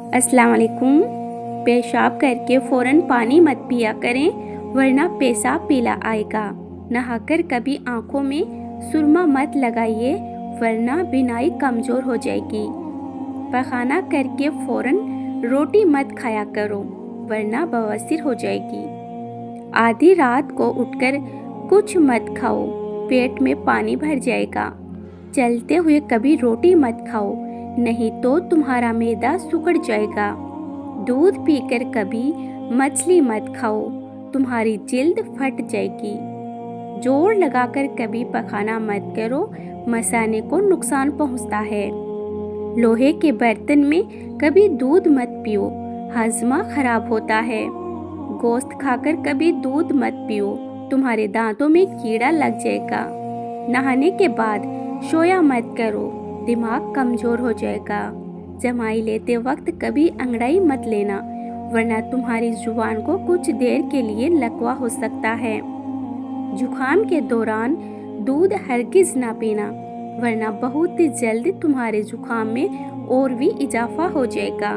अस्सलाम वालेकुम। पेशाब करके फ़ौरन पानी मत पिया करें, वरना पेशाब पीला आएगा। नहाकर कभी आँखों में सुरमा मत लगाइए, वरना बीनाई कमज़ोर हो जाएगी। पखाना करके फ़ौरन रोटी मत खाया करो, वरना बवासीर हो जाएगी। आधी रात को उठकर कुछ मत खाओ, पेट में पानी भर जाएगा। चलते हुए कभी रोटी मत खाओ, नहीं तो तुम्हारा मैदा सिकुड़ जाएगा। दूध पीकर कभी मछली मत खाओ, तुम्हारी जिल्द फट जाएगी। जोर लगाकर कभी पखाना मत करो, मसाने को नुकसान पहुंचता है। लोहे के बर्तन में कभी दूध मत पियो, हजमा खराब होता है। गोश्त खाकर कभी दूध मत पियो, तुम्हारे दांतों में कीड़ा लग जाएगा। नहाने के बाद सोया मत करो, दिमाग कमज़ोर हो जाएगा। जमाई लेते वक्त कभी अंगड़ाई मत लेना, वरना तुम्हारी जुबान को कुछ देर के लिए लकवा हो सकता है। जुखाम के दौरान दूध हरगिज़ ना पीना, वरना बहुत जल्द तुम्हारे जुखाम में और भी इजाफा हो जाएगा।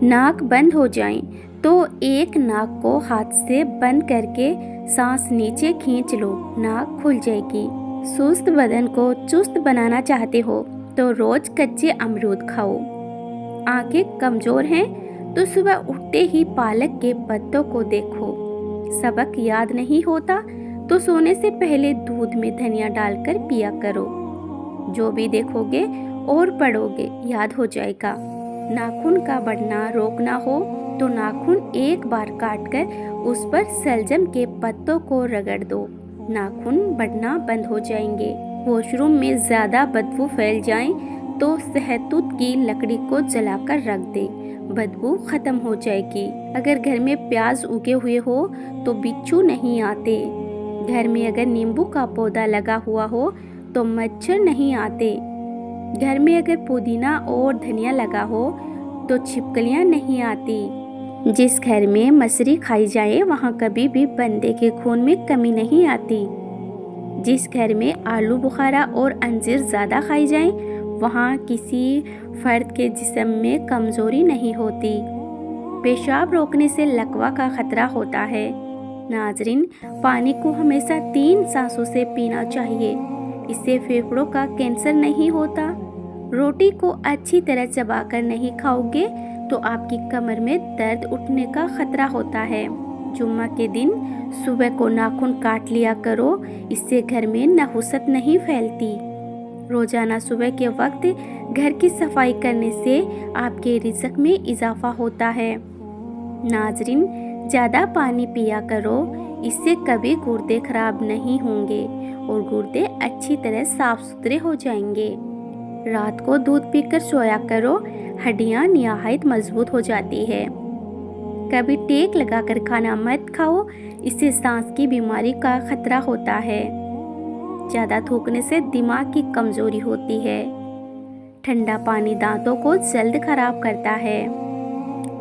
नाक बंद हो जाए तो एक नाक को हाथ से बंद करके सांस नीचे खींच लो, नाक खुल जाएगी। सुस्त बदन को चुस्त बनाना चाहते हो तो रोज कच्चे अमरूद खाओ। आंखें कमज़ोर हैं तो सुबह उठते ही पालक के पत्तों को देखो। सबक याद नहीं होता तो सोने से पहले दूध में धनिया डालकर पिया करो। जो भी देखोगे और पढ़ोगे याद हो जाएगा। नाखून का बढ़ना रोकना हो तो नाखून एक बार काटकर उस पर सलजम के पत्तों को रगड़ दो, नाखून बढ़ना बंद हो जाएंगे। वॉशरूम में ज़्यादा बदबू फैल जाए तो सहतूत की लकड़ी को जलाकर रख दे, बदबू ख़त्म हो जाएगी। अगर घर में प्याज उगे हुए हो तो बिच्छू नहीं आते। घर में अगर नींबू का पौधा लगा हुआ हो तो मच्छर नहीं आते। घर में अगर पुदीना और धनिया लगा हो तो छिपकलियाँ नहीं आती। जिस घर में मछली खाई जाए वहाँ कभी भी बंदे के खून में कमी नहीं आती। जिस घर में आलू बुखारा और अंजीर ज़्यादा खाई जाए वहाँ किसी फर्द के जिस्म में कमज़ोरी नहीं होती। पेशाब रोकने से लकवा का खतरा होता है। नाजरीन, पानी को हमेशा 3 सांसों से पीना चाहिए, इससे फेफड़ों का कैंसर नहीं होता। रोटी को अच्छी तरह चबाकर नहीं खाओगे तो आपकी कमर में दर्द उठने का खतरा होता है। जुम्मा के दिन सुबह को नाखून काट लिया करो, इससे घर में नहुसत नहीं फैलती। रोजाना सुबह के वक्त घर की सफाई करने से आपके रिज़्क में इजाफा होता है। नाजरीन, ज़्यादा पानी पिया करो, इससे कभी गुर्दे खराब नहीं होंगे और गुर्दे अच्छी तरह साफ सुथरे हो जाएंगे। रात को दूध पीकर सोया करो, हड्डियाँ निहायत मजबूत हो जाती है। कभी टेक लगाकर खाना मत खाओ, इससे सांस की बीमारी का खतरा होता है। ज़्यादा थूकने से दिमाग की कमज़ोरी होती है। ठंडा पानी दांतों को जल्द खराब करता है।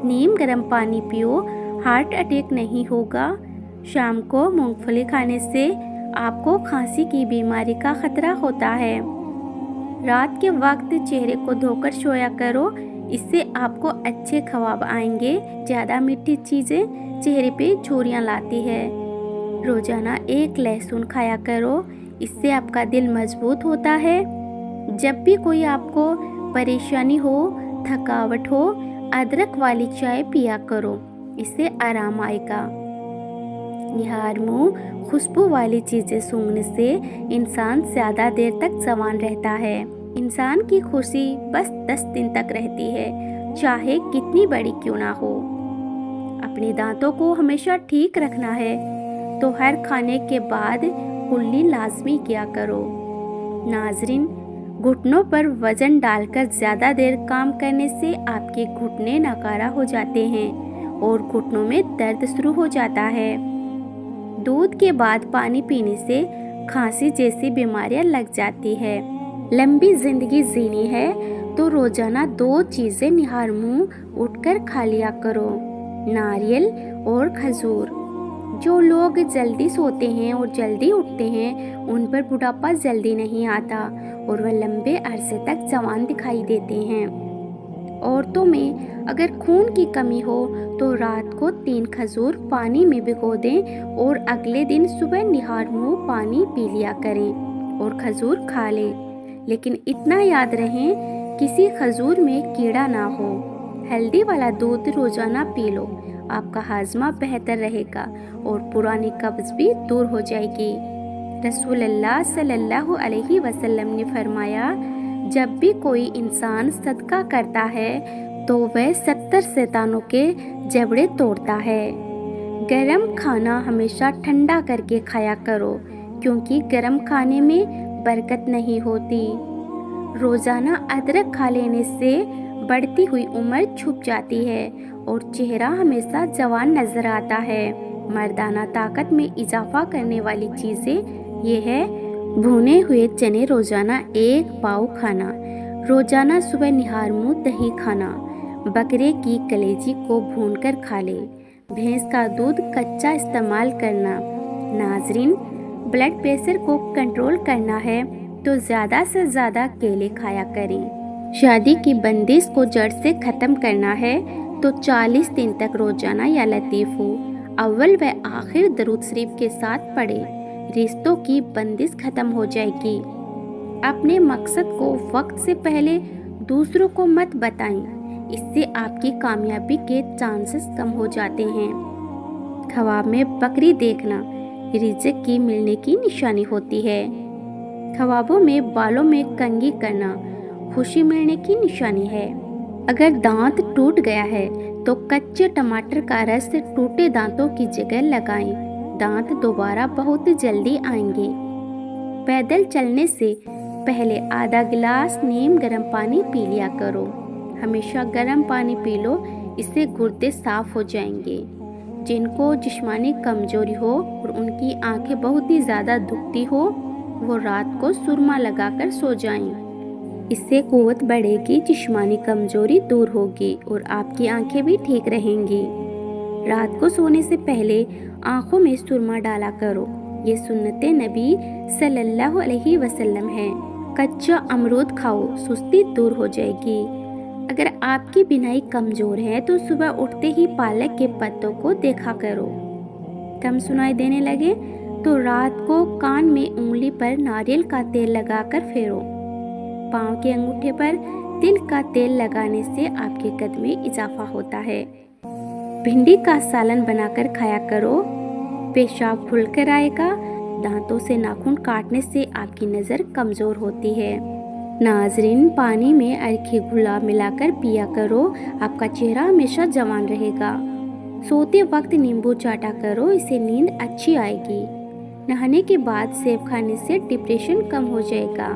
नीम गर्म पानी पियो, हार्ट अटैक नहीं होगा। शाम को मूंगफली खाने से आपको खांसी की बीमारी का खतरा होता है। रात के वक्त चेहरे को धोकर सोया करो, इससे आपको अच्छे ख्वाब आएंगे। ज़्यादा मीठी चीज़ें चेहरे पे झुर्रियाँ लाती है। रोज़ाना 1 लहसुन खाया करो, इससे आपका दिल मजबूत होता है। जब भी कोई आपको परेशानी हो, थकावट हो, अदरक वाली चाय पिया करो, इससे आराम आएगा। निहार मुँह खुशबू वाली चीज़ें सूंघने से इंसान ज़्यादा देर तक जवान रहता है। इंसान की खुशी बस 10 दिन तक रहती है, चाहे कितनी बड़ी क्यों ना हो। अपने दांतों को हमेशा ठीक रखना है तो हर खाने के बाद कुल्ली लाजमी किया करो। नाजरीन, घुटनों पर वज़न डालकर ज़्यादा देर काम करने से आपके घुटने नकारा हो जाते हैं और घुटनों में दर्द शुरू हो जाता है। दूध के बाद पानी पीने से खांसी जैसी बीमारियां लग जाती है। लंबी जिंदगी जीनी है तो रोजाना 2 चीज़ें निहार मुँह उठकर खा लिया करो, नारियल और खजूर। जो लोग जल्दी सोते हैं और जल्दी उठते हैं उन पर बुढ़ापा जल्दी नहीं आता और वह लंबे अरसे तक जवान दिखाई देते हैं। औरतों में अगर खून की कमी हो तो रात को 3 खजूर पानी में भिगो दें और अगले दिन सुबह निहार मुँह पानी पी लिया करें और खजूर खा लें। लेकिन इतना याद रहे किसी खजूर में कीड़ा ना हो। हल्दी वाला दूध रोजाना पी लो, आपका हाजमा बेहतर रहेगा और पुरानी कब्ज भी दूर हो जाएगी। रसूलुल्लाह सल्लल्लाहु अलैहि वसल्लम ने फरमाया, जब भी कोई इंसान सदका करता है तो वह 70 शैतानों के जबड़े तोड़ता है। गरम खाना हमेशा ठंडा करके खाया करो, क्योंकि गरम खाने में बरकत नहीं होती। रोज़ाना अदरक खा लेने से बढ़ती हुई उम्र छुप जाती है और चेहरा हमेशा जवान नजर आता है। मर्दाना ताकत में इजाफा करने वाली चीज़ें ये है: भुने हुए चने रोज़ाना 1 पाव खाना, रोज़ाना सुबह निहार मुँह दही खाना, बकरे की कलेजी को भूनकर खा ले, भैंस का दूध कच्चा इस्तेमाल करना। नाजरीन, ब्लड प्रेशर को कंट्रोल करना है तो ज़्यादा से ज़्यादा केले खाया करें। शादी की बंदिश को जड़ से ख़त्म करना है तो 40 दिन तक रोज़ाना या लतीफ़ो अव्वल व आखिर दरूद शरीफ के साथ पढ़े। रिश्तों की बंदिश ख़त्म हो जाएगी। अपने मकसद को वक्त से पहले दूसरों को मत बताएं, इससे आपकी कामयाबी के चांसेस कम हो जाते हैं। ख्वाब में बकरी देखना रिज़्क की मिलने की निशानी होती है। ख्वाबों में बालों में कंघी करना खुशी मिलने की निशानी है। अगर दांत टूट गया है तो कच्चे टमाटर का रस टूटे दांतों की जगह लगाएं, दांत दोबारा बहुत जल्दी आएंगे। पैदल चलने से पहले आधा गिलास नीम गर्म पानी पी लिया करो। हमेशा गर्म पानी पी लो, इससे गुर्दे साफ हो जाएंगे। जिनको जिस्मानी कमजोरी हो और उनकी आंखें बहुत ही ज़्यादा दुखती हो, वो रात को सुरमा लगाकर सो जाएं। इससे कुव्वत बढ़ेगी, जिस्मानी कमजोरी दूर होगी और आपकी आंखें भी ठीक रहेंगी। रात को सोने से पहले आंखों में सुरमा डाला करो, ये सुन्नत नबी सल्लल्लाहु अलैहि वसल्लम है। कच्चा अमरूद खाओ, सुस्ती दूर हो जाएगी। अगर आपकी बिनाई कमजोर है तो सुबह उठते ही पालक के पत्तों को देखा करो। कम सुनाई देने लगे तो रात को कान में उंगली पर नारियल का तेल लगाकर फेरो। पाँव के अंगूठे पर तिल का तेल लगाने से आपके कद में इजाफा होता है। भिंडी का सालन बनाकर खाया करो, पेशाब खुलकर आएगा। दांतों से नाखून काटने से आपकी नज़र कमज़ोर होती है। नाजरीन, पानी में अरखी घुला मिलाकर पिया करो, आपका चेहरा हमेशा जवान रहेगा। सोते वक्त नींबू चाटा करो, इससे नींद अच्छी आएगी। नहाने के बाद सेब खाने से डिप्रेशन कम हो जाएगा।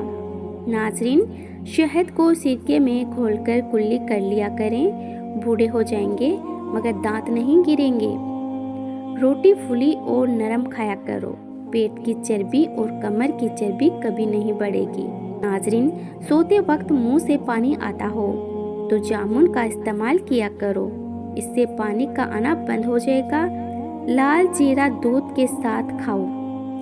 नाजरीन, शहद को सिरके में घोलकर कुल्ली कर लिया करें, बूढ़े हो जाएंगे मगर दांत नहीं गिरेंगे। रोटी फूली और नरम खाया करो, पेट की चर्बी और कमर की चर्बी कभी नहीं बढ़ेगी। नाजरीन, सोते वक्त मुंह से पानी आता हो तो जामुन का इस्तेमाल किया करो, इससे पानी का आना बंद हो जाएगा। लाल जीरा दूध के साथ खाओ,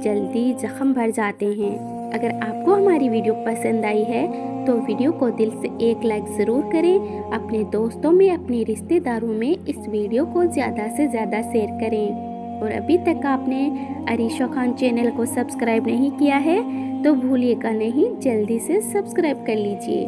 जल्दी जख्म भर जाते हैं। अगर आपको हमारी वीडियो पसंद आई है तो वीडियो को दिल से एक लाइक ज़रूर करें। अपने दोस्तों में, अपने रिश्तेदारों में इस वीडियो को ज़्यादा से ज़्यादा शेयर करें। और अभी तक आपने अरीशा खान चैनल को सब्सक्राइब नहीं किया है तो भूलिएगा नहीं, जल्दी से सब्सक्राइब कर लीजिए।